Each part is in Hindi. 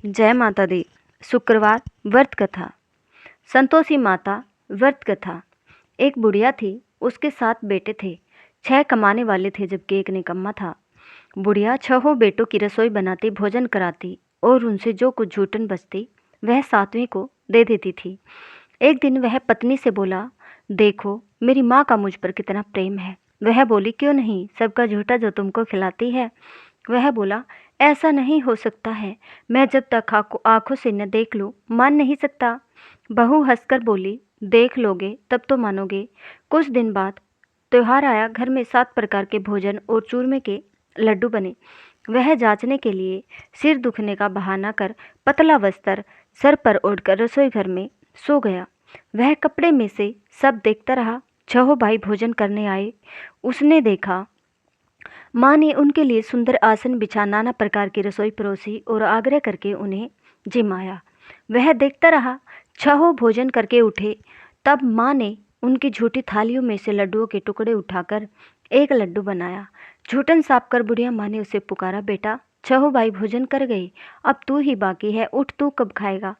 जय माता दी। शुक्रवार व्रत कथा। संतोषी माता व्रत कथा। एक बुढ़िया थी, उसके 7 बेटे थे। 6 कमाने वाले थे जबकि एक निकम्मा था। बुढ़िया 6 बेटों की रसोई बनाती, भोजन कराती और उनसे जो कुछ झूठन बचती वह 7वें को दे देती थी। एक दिन वह पत्नी से बोला, देखो मेरी माँ का मुझ पर कितना प्रेम है। वह बोली, क्यों नहीं, सबका झूठा जो तुमको खिलाती है। वह बोला, ऐसा नहीं हो सकता है, मैं जब तक आंखों से न देख लूं मान नहीं सकता। बहू हंसकर बोली, देख लोगे तब तो मानोगे। कुछ दिन बाद त्योहार आया। घर में 7 प्रकार के भोजन और चूरमे के लड्डू बने। वह जांचने के लिए सिर दुखने का बहाना कर पतला वस्त्र सर पर ओढ़कर रसोई घर में सो गया। वह कपड़े में से सब देखता रहा। 6 भाई भोजन करने आए। उसने देखा माँ ने उनके लिए सुंदर आसन बिछा नाना प्रकार की रसोई परोसी और आग्रह करके उन्हें जिमाया। वह देखता रहा। 6 भोजन करके उठे तब माँ ने उनकी झूठी थालियों में से लड्डुओं के टुकड़े उठाकर एक लड्डू बनाया। झूठन साफ कर बुढ़िया माँ ने उसे पुकारा, बेटा 6 भाई भोजन कर गए, अब तू ही बाकी है, उठ, तू कब खाएगा।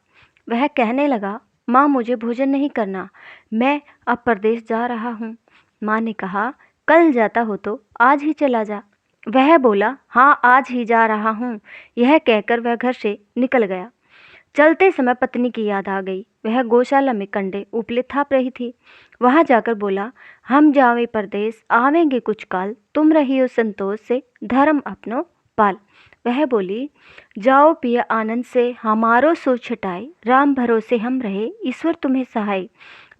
वह कहने लगा, माँ मुझे भोजन नहीं करना, मैं अब परदेश जा रहा हूँ। माँ ने कहा, कल जाता हो तो आज ही चला जा। वह बोला, हाँ आज ही जा रहा हूँ। यह कहकर वह घर से निकल गया। चलते समय पत्नी की याद आ गई। वह गौशाला में कंडे उपले थाप रही थी। वहां जाकर बोला, हम जावे परदेश, आवेंगे कुछ काल, तुम रहियो संतोष से, धर्म अपनो पाल। वह बोली, जाओ पिया आनंद से, हमारो सो छटाए, राम भरोसे हम रहे, ईश्वर तुम्हें सहाय।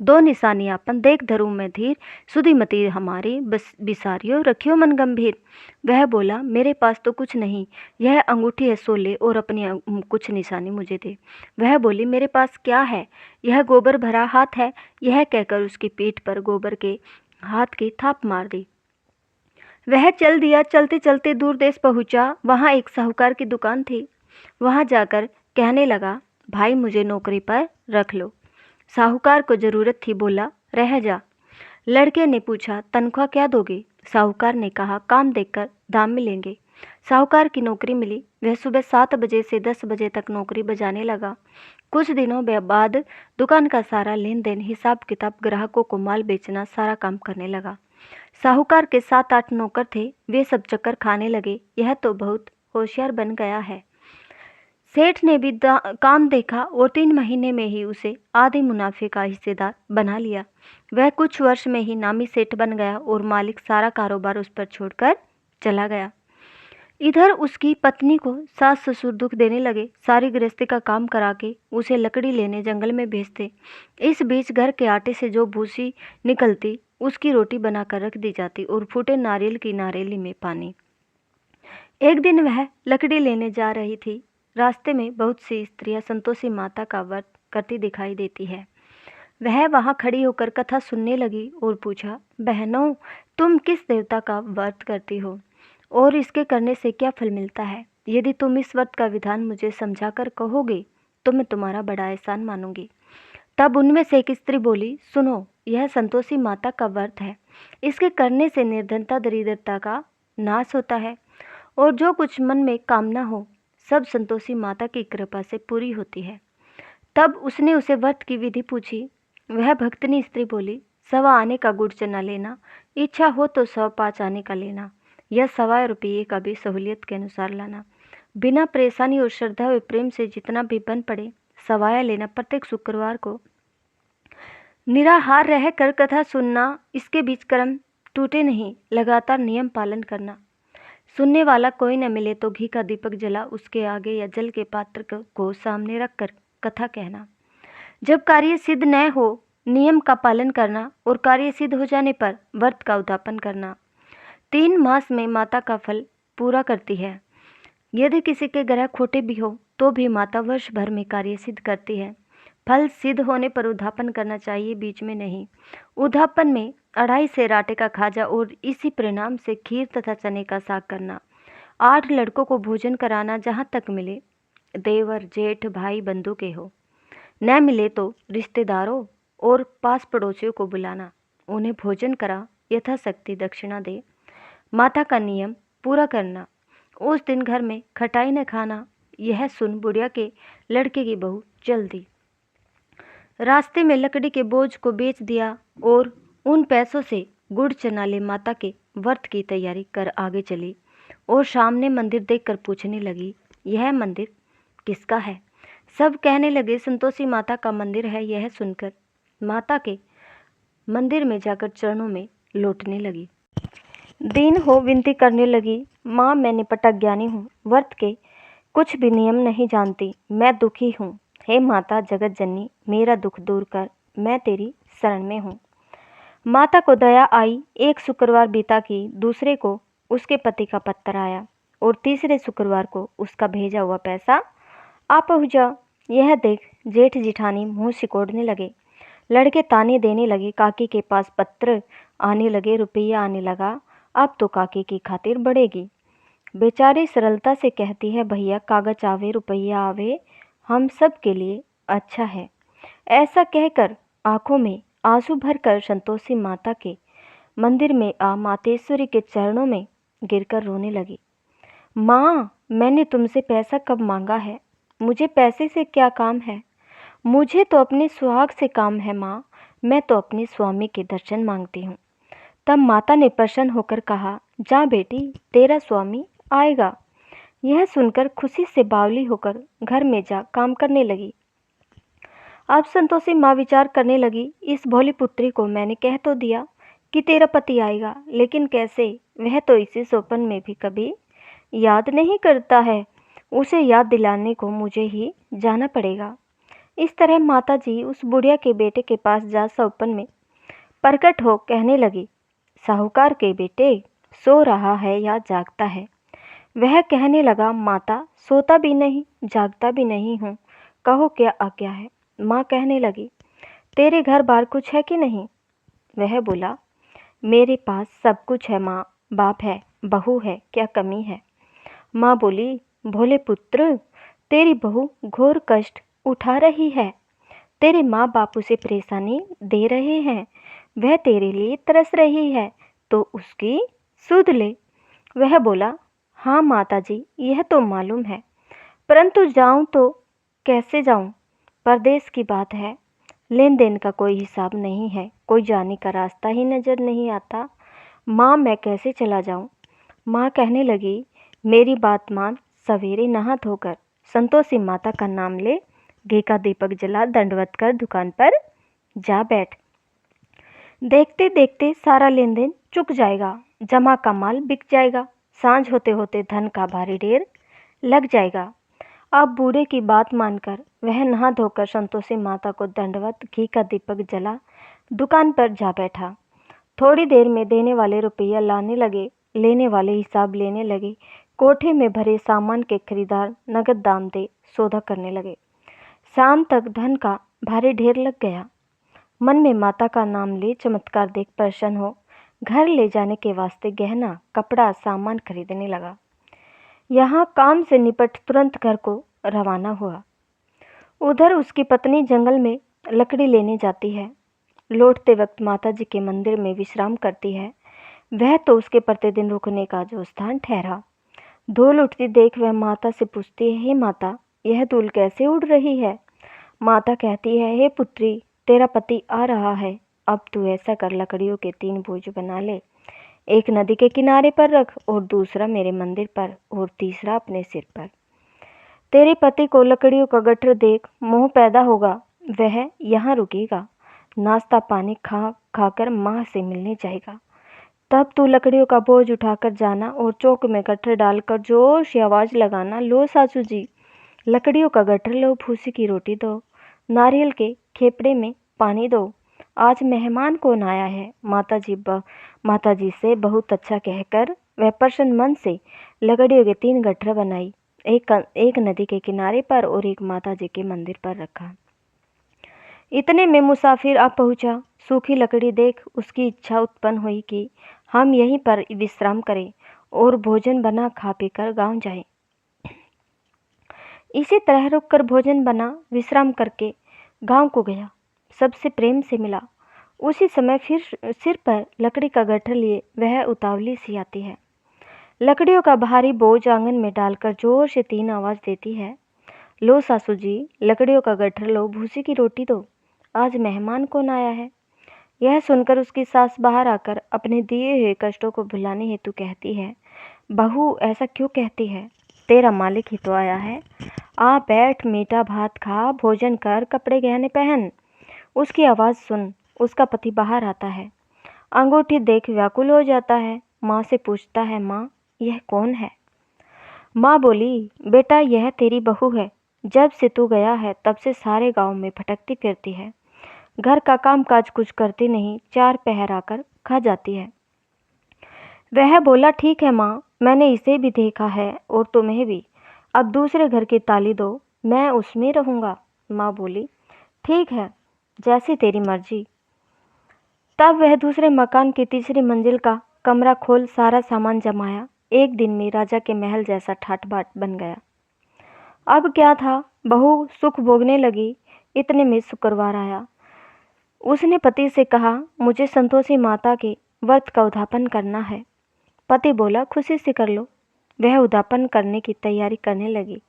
2 निशानियापन देख धरू में धीर, सुधीमती हमारी बस बिसारियो, रखियो मन गंभीर। वह बोला, मेरे पास तो कुछ नहीं, यह अंगूठी है, सो ले और अपनी कुछ निशानी मुझे दे। वह बोली, मेरे पास क्या है, यह गोबर भरा हाथ है। यह कहकर उसकी पीठ पर गोबर के हाथ की थाप मार दी। वह चल दिया। चलते चलते दूर देश पहुंचा। वहां एक साहूकार की दुकान थी। वहां जाकर कहने लगा, भाई मुझे नौकरी पर रख लो। साहूकार को जरूरत थी, बोला, रह जा। लड़के ने पूछा, तनख्वाह क्या दोगे। साहूकार ने कहा, काम देखकर दाम मिलेंगे। साहूकार की नौकरी मिली। वह सुबह 7 बजे से 10 बजे तक नौकरी बजाने लगा। कुछ दिनों बाद दुकान का सारा लेन देन, हिसाब किताब, ग्राहकों को माल बेचना, सारा काम करने लगा। साहूकार के 7-8 नौकर थे। वे सब चक्कर खाने लगे, यह तो बहुत होशियार बन गया है। सेठ ने भी काम देखा और 3 महीने में ही उसे आधे मुनाफे का हिस्सेदार बना लिया। वह कुछ वर्ष में ही नामी सेठ बन गया और मालिक सारा कारोबार उस पर छोड़कर चला गया। इधर उसकी पत्नी को सास ससुर दुख देने लगे। सारी गृहस्थी का काम करा के उसे लकड़ी लेने जंगल में भेजते। इस बीच घर के आटे से जो भूसी निकलती उसकी रोटी बनाकर रख दी जाती और फूटे नारियल की नारेली में पानी। एक दिन वह लकड़ी लेने जा रही थी। रास्ते में बहुत सी स्त्रियां संतोषी माता का व्रत करती दिखाई देती है। वह वहां खड़ी होकर कथा सुनने लगी और पूछा, बहनों तुम किस देवता का व्रत करती हो और इसके करने से क्या फल मिलता है। यदि तुम इस व्रत का विधान मुझे समझाकर कहोगे तो मैं तुम्हारा बड़ा एहसान मानूंगी। तब उनमें से एक स्त्री बोली, सुनो, यह संतोषी माता का व्रत है। इसके करने से निर्धनता दरिद्रता का नाश होता है और जो कुछ मन में कामना हो सब संतोषी माता की कृपा से पूरी होती है। तब उसने उसे व्रत की विधि पूछी। वह भक्तनी स्त्री बोली, 1.25 आने का गुड़ चना लेना, इच्छा हो तो 1.25 आने का लेना, या 1.25 रुपये का भी सहूलियत के अनुसार लाना। बिना परेशानी और श्रद्धा व प्रेम से जितना भी बन पड़े 1.25 लेना। प्रत्येक शुक्रवार को निराहार रहकर कथा सुनना। इसके बीच कर्म टूटे नहीं, लगातार नियम पालन करना। सुनने वाला कोई न मिले तो घी का दीपक जला उसके आगे या जल के पात्र को सामने रखकर कथा कहना। जब कार्य सिद्ध न हो नियम का पालन करना और कार्य सिद्ध हो जाने पर व्रत का उद्यापन करना। 3 मास में माता का फल पूरा करती है। यदि किसी के ग्रह खोटे भी हो तो भी माता वर्ष भर में कार्य सिद्ध करती है। फल सिद्ध होने पर उद्यापन करना चाहिए, बीच में नहीं। उद्यापन में 2.5 सेर आटे का खाजा और इसी परिणाम से खीर तथा चने का साग करना। 8 लड़कों को भोजन कराना, जहाँ तक मिले देवर जेठ भाई बंधु के हो, न मिले तो रिश्तेदारों और पास पड़ोसियों को बुलाना, उन्हें भोजन करा, यथाशक्ति दक्षिणा दे। माता का नियम पूरा करना। उस दिन घर में खटाई न खाना, यह सुन बुढ़िया के लड़के की बहू चल दी। रास्ते में लकड़ी के बोझ को बेच दिया और उन पैसों से गुड़ चना ले माता के व्रत की तैयारी कर आगे चली और सामने मंदिर देखकर पूछने लगी, यह मंदिर किसका है? सब कहने लगे, संतोषी माता का मंदिर है। यह सुनकर माता के मंदिर में जाकर चरणों में लौटने लगी। दीन हो विनती करने लगी, माँ मैं निपट ज्ञानी हूँ, व्रत के कुछ भी नियम नहीं जानती, मैं दुखी हूँ। हे माता जगत जननी, मेरा दुख दूर कर, मैं तेरी शरण में हूँ। माता को दया आई। एक शुक्रवार बीता कि दूसरे को उसके पति का पत्र आया और तीसरे शुक्रवार को उसका भेजा हुआ पैसा आ पहुँचा। यह देख जेठ जिठानी मुँह सिकोड़ने लगे। लड़के ताने देने लगे, काकी के पास पत्र आने लगे, रुपया आने लगा, अब तो काकी की खातिर बढ़ेगी। बेचारी सरलता से कहती है, भैया कागज आवे रुपया आवे, हम सब के लिए अच्छा है। ऐसा कहकर आंखों में आंसू भरकर संतोषी माता के मंदिर में आ मातेश्वरी के चरणों में गिरकर रोने लगी। माँ मैंने तुमसे पैसा कब मांगा है? मुझे पैसे से क्या काम है? मुझे तो अपने सुहाग से काम है माँ, मैं तो अपने स्वामी के दर्शन मांगती हूँ। तब माता ने प्रसन्न होकर कहा, जा बेटी तेरा स्वामी आएगा। यह सुनकर खुशी से बावली होकर घर में जा काम करने लगी। अब संतोषी माँ विचार करने लगी, इस भोली पुत्री को मैंने कह तो दिया कि तेरा पति आएगा, लेकिन कैसे? वह तो इसी सोपन में भी कभी याद नहीं करता है, उसे याद दिलाने को मुझे ही जाना पड़ेगा। इस तरह माता जी उस बुढ़िया के बेटे के पास जा सोपन में प्रकट हो कहने लगी, साहूकार के बेटे सो रहा है या जागता है? वह कहने लगा, माता सोता भी नहीं जागता भी नहीं हूँ, कहो क्या आज्ञा है। माँ कहने लगी, तेरे घर बार कुछ है कि नहीं? वह बोला, मेरे पास सब कुछ है माँ, बाप है बहू है, क्या कमी है? माँ बोली, भोले पुत्र तेरी बहू घोर कष्ट उठा रही है, तेरे माँ बाप उसे परेशानी दे रहे हैं, वह तेरे लिए तरस रही है तो उसकी सुध ले। वह बोला, हाँ माता जी यह तो मालूम है, परंतु जाऊं तो कैसे जाऊं? परदेश की बात है, लेन देन का कोई हिसाब नहीं है, कोई जाने का रास्ता ही नज़र नहीं आता। माँ मैं कैसे चला जाऊं? माँ कहने लगी, मेरी बात मान, सवेरे नहा धोकर संतोषी माता का नाम ले, घी का दीपक जला, दंडवत कर दुकान पर जा बैठ। देखते देखते सारा लेन देन चुक जाएगा, जमा का माल बिक जाएगा, सांझ होते होते धन का भारी ढेर लग जाएगा। अब बूढ़े की बात मानकर वह नहा धोकर संतोषी माता को दंडवत, घी का दीपक जला, दुकान पर जा बैठा। थोड़ी देर में देने वाले रुपया लाने लगे, लेने वाले हिसाब लेने लगे, कोठे में भरे सामान के खरीदार नगद दाम दे सौदा करने लगे। शाम तक धन का भारी ढेर लग गया। मन में माता का नाम ले चमत्कार देख प्रसन्न हो घर ले जाने के वास्ते गहना कपड़ा सामान खरीदने लगा। यहाँ काम से निपट तुरंत घर को रवाना हुआ। उधर उसकी पत्नी जंगल में लकड़ी लेने जाती है। लौटते वक्त माता जी के मंदिर में विश्राम करती है। वह तो उसके प्रतिदिन रुकने का जो स्थान ठहरा। धूल उठती देख वह माता से पूछती है, हे माता यह धूल कैसे उड़ रही है? माता कहती है, हे पुत्री तेरा पति आ रहा है, अब तू ऐसा कर लकड़ियों के 3 बोझ बना ले, एक नदी के किनारे पर रख और दूसरा मेरे मंदिर पर और तीसरा अपने सिर पर। तेरे पति को लकड़ियों का गट्ठर देख मोह पैदा होगा, वह यहाँ रुकेगा, नाश्ता पानी खा खाकर माँ से मिलने जाएगा। तब तू लकड़ियों का बोझ उठाकर जाना और चौक में गट्ठर डालकर जोर से आवाज़ लगाना, लो सासू जी लकड़ियों का गट्ठर लो, भूसी की रोटी दो, नारियल के खेपड़े में पानी दो, आज मेहमान कौन आया है? माता जी से बहुत अच्छा कहकर वह प्रसन्न मन से लकड़ियों के 3 गट्ठर बनाई, एक नदी के किनारे पर और एक माता जी के मंदिर पर रखा। इतने में मुसाफिर आ पहुंचा। सूखी लकड़ी देख उसकी इच्छा उत्पन्न हुई कि हम यहीं पर विश्राम करें और भोजन बना खा पीकर गांव जाएं। इसी तरह रुककर भोजन बना विश्राम करके गांव को गया, सबसे प्रेम से मिला। उसी समय फिर सिर पर लकड़ी का गट्ठर लिए वह उतावली सी आती है। लकड़ियों का भारी बोझ आंगन में डालकर जोर से 3 आवाज देती है। लो सासू जी, लकड़ियों का गट्ठर लो, भूसी की रोटी दो, आज मेहमान कौन आया है। यह सुनकर उसकी सास बाहर आकर अपने दिए हुए कष्टों को भुलाने हेतु कहती है, बहू ऐसा क्यों कहती है, तेरा मालिक ही तो आया है। आ बैठ, मीठा भात खा, भोजन कर, कपड़े गहने पहन। उसकी आवाज़ सुन उसका पति बाहर आता है। अंगूठी देख व्याकुल हो जाता है। माँ से पूछता है, माँ यह कौन है। माँ बोली, बेटा यह तेरी बहू है। जब से तू गया है तब से सारे गांव में भटकती फिरती है। घर का काम काज कुछ करती नहीं, 4 पहर आकर खा जाती है। वह बोला, ठीक है माँ, मैंने इसे भी देखा है और तुम्हें भी। अब दूसरे घर की ताली दो, मैं उसमें रहूँगा। माँ बोली, ठीक है, जैसी तेरी मर्जी। तब वह दूसरे मकान की तीसरी मंजिल का कमरा खोल सारा सामान जमाया। एक दिन में राजा के महल जैसा ठाट बाट बन गया। अब क्या था, बहू सुख भोगने लगी। इतने में शुक्रवार आया। उसने पति से कहा, मुझे संतोषी माता के व्रत का उद्यापन करना है। पति बोला, खुशी से कर लो। वह उद्यापन करने की तैयारी करने लगी।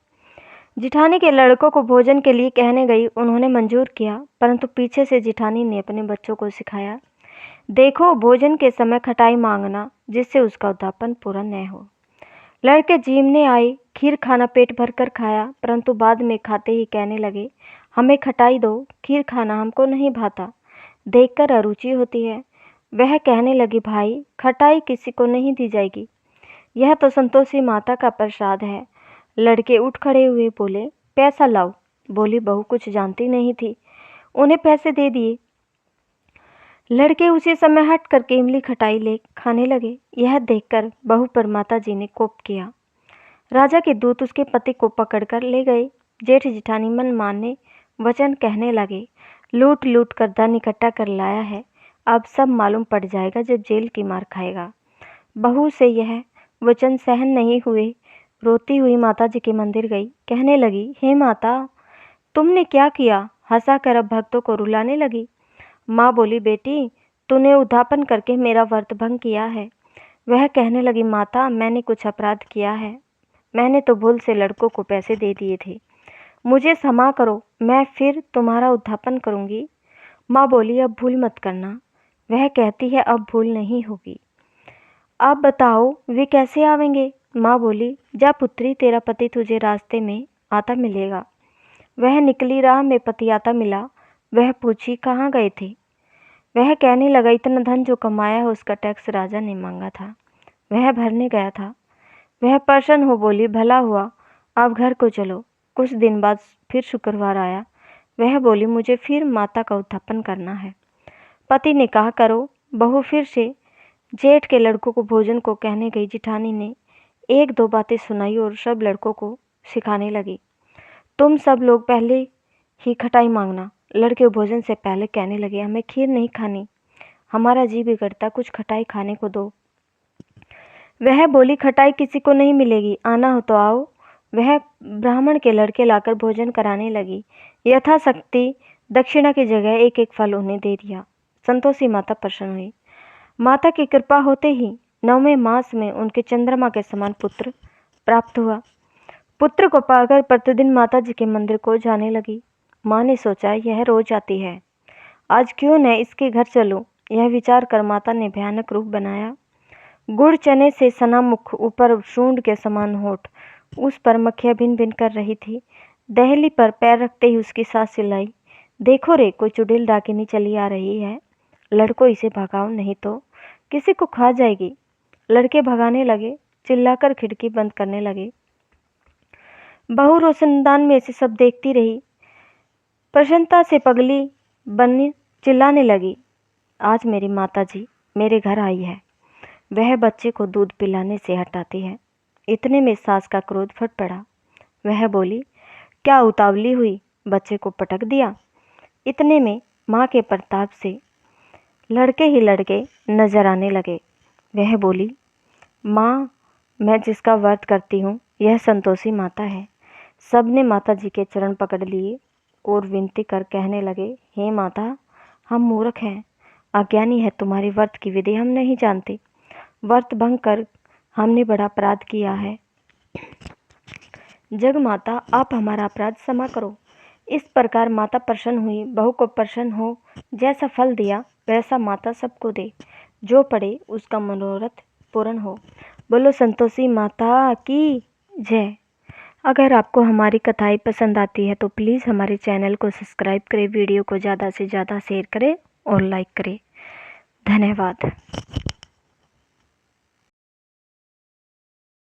जिठानी के लड़कों को भोजन के लिए कहने गई। उन्होंने मंजूर किया, परंतु पीछे से जिठानी ने अपने बच्चों को सिखाया, देखो भोजन के समय खटाई मांगना, जिससे उसका उद्यापन पूरा न हो। लड़के जीमने आए, खीर खाना पेट भर कर खाया, परंतु बाद में खाते ही कहने लगे, हमें खटाई दो, खीर खाना हमको नहीं भाता, देखकर अरुचि होती है। वह कहने लगी, भाई खटाई किसी को नहीं दी जाएगी, यह तो संतोषी माता का प्रसाद है। लड़के उठ खड़े हुए, बोले, पैसा लाओ। बोली बहू कुछ जानती नहीं थी। उन्हें पैसे दे दिए। लड़के उसी समय हट करके इमली खटाई ले खाने लगे। यह देखकर बहू पर माता जी ने कोप किया। राजा के दूत उसके पति को पकड़कर ले गए। जेठ जिठानी मन माने वचन कहने लगे, लूट लूट कर धन इकट्ठा कर लाया है, अब सब मालूम पड़ जाएगा जब जेल की मार खाएगा। बहू से यह वचन सहन नहीं हुए। रोती हुई माता जी के मंदिर गई। कहने लगी, हे माता, तुमने क्या किया। हंसा कर अब भक्तों को रुलाने लगी। माँ बोली, बेटी तूने उद्यापन करके मेरा व्रत भंग किया है। वह कहने लगी, माता मैंने कुछ अपराध किया है, मैंने तो भूल से लड़कों को पैसे दे दिए थे, मुझे क्षमा करो, मैं फिर तुम्हारा उद्यापन करूँगी। माँ बोली, अब भूल मत करना। वह कहती है, अब भूल नहीं होगी। आप बताओ वे कैसे आवेंगे। माँ बोली, जा पुत्री, तेरा पति तुझे रास्ते में आता मिलेगा। वह निकली, राह में पति आता मिला। वह पूछी, कहाँ गए थे। वह कहने लगा, इतना धन जो कमाया है उसका टैक्स राजा ने मांगा था, वह भरने गया था। वह प्रसन्न हो बोली, भला हुआ, अब घर को चलो। कुछ दिन बाद फिर शुक्रवार आया। वह बोली, मुझे फिर माता का उद्यापन करना है। पति ने कहा, करो। बहू फिर से जेठ के लड़कों को भोजन को कहने गई। जिठानी ने 1-2 बातें सुनाई और सब लड़कों को सिखाने लगी, तुम सब लोग पहले ही खटाई मांगना। लड़के भोजन से पहले कहने लगे, हमें खीर नहीं खानी, हमारा जी बिगड़ता, कुछ खटाई खाने को दो। वह बोली, खटाई किसी को नहीं मिलेगी, आना हो तो आओ। वह ब्राह्मण के लड़के लाकर भोजन कराने लगी। यथाशक्ति दक्षिणा की जगह 1-1 फल उन्हें दे दिया। संतोषी माता प्रसन्न हुई। माता की कृपा होते ही 9वें मास में उनके चंद्रमा के समान पुत्र प्राप्त हुआ। पुत्र को पाकर प्रतिदिन माता जी के मंदिर को जाने लगी। माँ ने सोचा, यह रोज आती है, आज क्यों न इसके घर चलूं। यह विचार कर माता ने भयानक रूप बनाया। गुड़ चने से सना मुख, ऊपर सूंड के समान होठ, उस पर मक्खियाँ भिन भिन कर रही थी। दहली पर पैर रखते ही उसकी सास चिल्लाई, देखो रे, कोई चुड़ैल डाकिनी चली आ रही है, लड़कों इसे भगाओ, नहीं तो किसी को खा जाएगी। लड़के भगाने लगे, चिल्लाकर खिड़की बंद करने लगे। बहू रोशनदान में से सब देखती रही। प्रसन्नता से पगली बनी चिल्लाने लगी, आज मेरी माता जी मेरे घर आई है, वह बच्चे को दूध पिलाने से हटाती है। इतने में सास का क्रोध फट पड़ा। वह बोली, क्या उतावली हुई, बच्चे को पटक दिया। इतने में माँ के प्रताप से लड़के ही लड़के नजर आने लगे। वह बोली, माँ मैं जिसका व्रत करती हूँ यह संतोषी माता है। सबने माता जी के चरण पकड़ लिए और विनती कर कहने लगे, हे माता, हम मूर्ख हैं, अज्ञानी है, तुम्हारी व्रत की विधि हम नहीं जानते। व्रत भंग कर हमने बड़ा अपराध किया है। जग माता, आप हमारा अपराध क्षमा करो। इस प्रकार माता प्रसन्न हुई। बहू को प्रसन्न हो, जैसा फल दिया वैसा माता सबको दे। जो पढ़े उसका मनोरथ पूर्ण हो। बोलो संतोषी माता की जय। अगर आपको हमारी कथाएं पसंद आती है तो प्लीज़ हमारे चैनल को सब्सक्राइब करें, वीडियो को ज़्यादा से ज़्यादा शेयर करें और लाइक करें। धन्यवाद।